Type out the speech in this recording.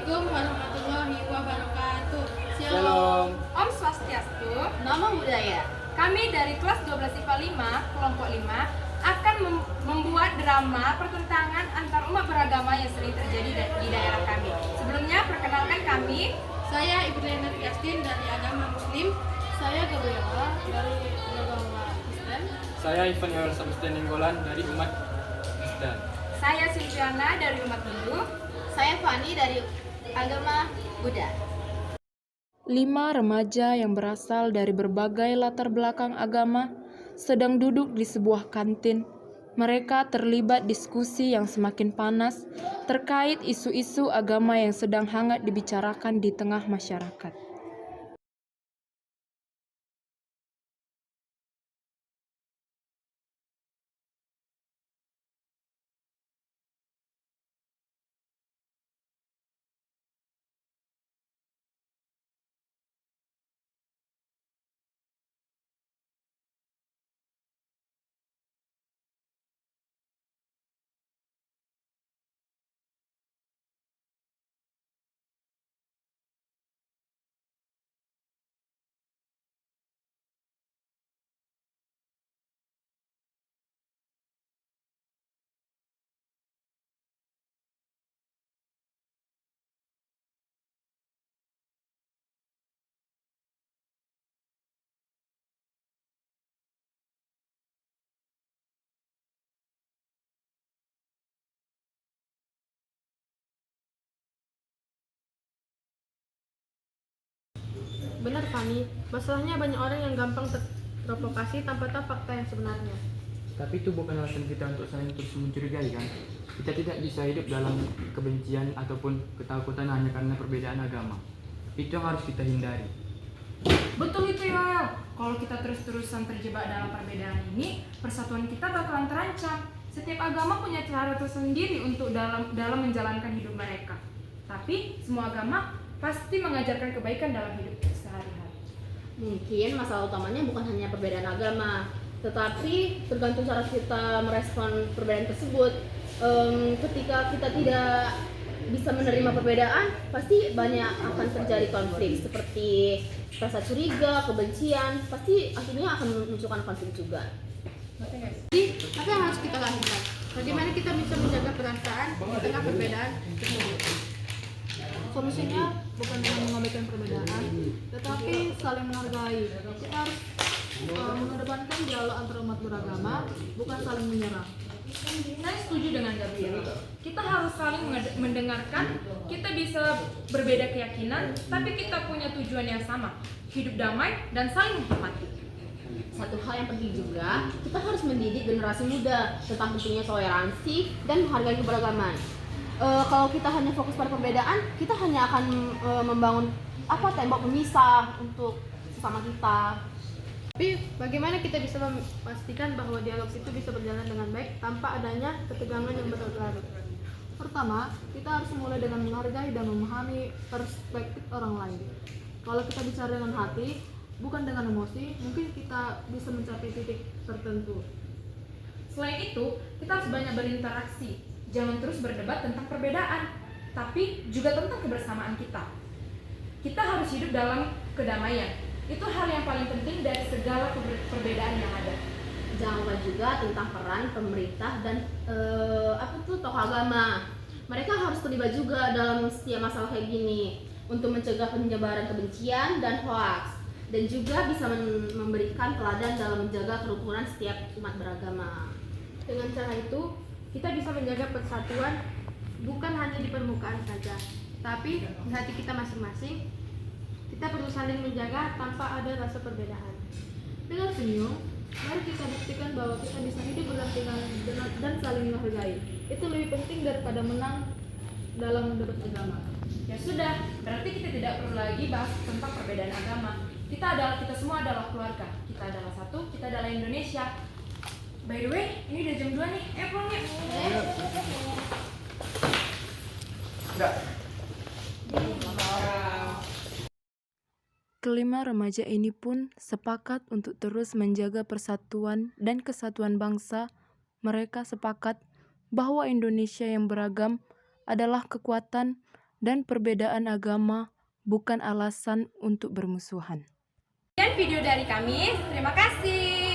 Assalamualaikum warahmatullahi wabarakatuh. Shalom. Shalom. Om Swastiastu. Nama budaya. Kami dari kelas 12 IPA 5, kelompok 5, akan membuat drama pertentangan antar umat beragama yang sering terjadi di daerah kami. Sebelumnya, perkenalkan kami. Saya Ibrahim Yastin dari agama Muslim. Saya Gabriela dari agama Kristen. Saya Ivan Yawar Sabustan Ninggolan dari umat Kristen. Saya Silviana dari umat Hindu. Saya Fani dari agama Buddha. 5 remaja yang berasal dari berbagai latar belakang agama sedang duduk di sebuah kantin. Mereka terlibat diskusi yang semakin panas terkait isu-isu agama yang sedang hangat dibicarakan di tengah masyarakat. Benar Fani, masalahnya banyak orang yang gampang terprovokasi tanpa tahu fakta yang sebenarnya. Tapi itu bukan alasan kita untuk saling terus mencurigai kan? Kita tidak bisa hidup dalam kebencian ataupun ketakutan hanya karena perbedaan agama. Itu yang harus kita hindari. Betul itu, Yoel. Kalau kita terus-terusan terjebak dalam perbedaan ini, persatuan kita bakalan terancam. Setiap agama punya cara tersendiri untuk dalam menjalankan hidup mereka. Tapi semua agama pasti mengajarkan kebaikan dalam hidup sehari-hari. Mungkin masalah utamanya bukan hanya perbedaan agama, tetapi tergantung cara kita merespon perbedaan tersebut. Ketika kita tidak bisa menerima perbedaan, pasti banyak akan terjadi konflik seperti rasa curiga, kebencian, pasti akhirnya akan memunculkan konflik juga. Jadi, apa yang harus kita lakukan? Bagaimana kita bisa menjaga perasaan di tengah perbedaan tersebut? Solusinya bukan dengan mengabaikan perbedaan, tetapi saling menghargai. Kita harus mengedepankan dialog antar umat beragama, bukan saling menyerang. Saya setuju dengan Gabriel. Kita harus saling mendengarkan. Kita bisa berbeda keyakinan, tapi kita punya tujuan yang sama, hidup damai dan saling menghormati. Satu hal yang penting juga, kita harus mendidik generasi muda tentang pentingnya toleransi dan menghargai keberagaman. Kalau kita hanya fokus pada perbedaan, kita hanya akan membangun tembok pemisah untuk sesama kita. Tapi bagaimana kita bisa memastikan bahwa dialog itu bisa berjalan dengan baik tanpa adanya ketegangan yang berlarut? Pertama, kita harus mulai dengan menghargai dan memahami perspektif orang lain. Kalau kita bicara dengan hati, bukan dengan emosi, mungkin kita bisa mencapai titik tertentu. Selain itu, kita harus banyak berinteraksi. Jangan terus berdebat tentang perbedaan, tapi juga tentang kebersamaan kita. Kita harus hidup dalam kedamaian. Itu hal yang paling penting dari segala perbedaan yang ada. Jangan lupa juga tentang peran pemerintah dan tokoh agama. Mereka harus terlibat juga dalam setiap masalah kayak gini untuk mencegah penyebaran kebencian dan hoaks, dan juga bisa memberikan teladan dalam menjaga kerukunan setiap umat beragama. Dengan cara itu, kita bisa menjaga persatuan bukan hanya di permukaan saja, tapi di hati kita masing-masing. Kita perlu saling menjaga tanpa ada rasa perbedaan. Dengan senyum, mari kita buktikan bahwa kita bisa hidup berdampingan dan saling menghargai. Itu lebih penting daripada menang dalam debat agama. Ya sudah, berarti kita tidak perlu lagi bahas tentang perbedaan agama. Kita semua adalah keluarga. Kita adalah satu, kita adalah Indonesia. By the way, ini udah jam 2 nih. Pulang yuk. Enggak. Kelima remaja ini pun sepakat untuk terus menjaga persatuan dan kesatuan bangsa. Mereka sepakat bahwa Indonesia yang beragam adalah kekuatan dan perbedaan agama bukan alasan untuk bermusuhan. Sekian video dari kami. Terima kasih.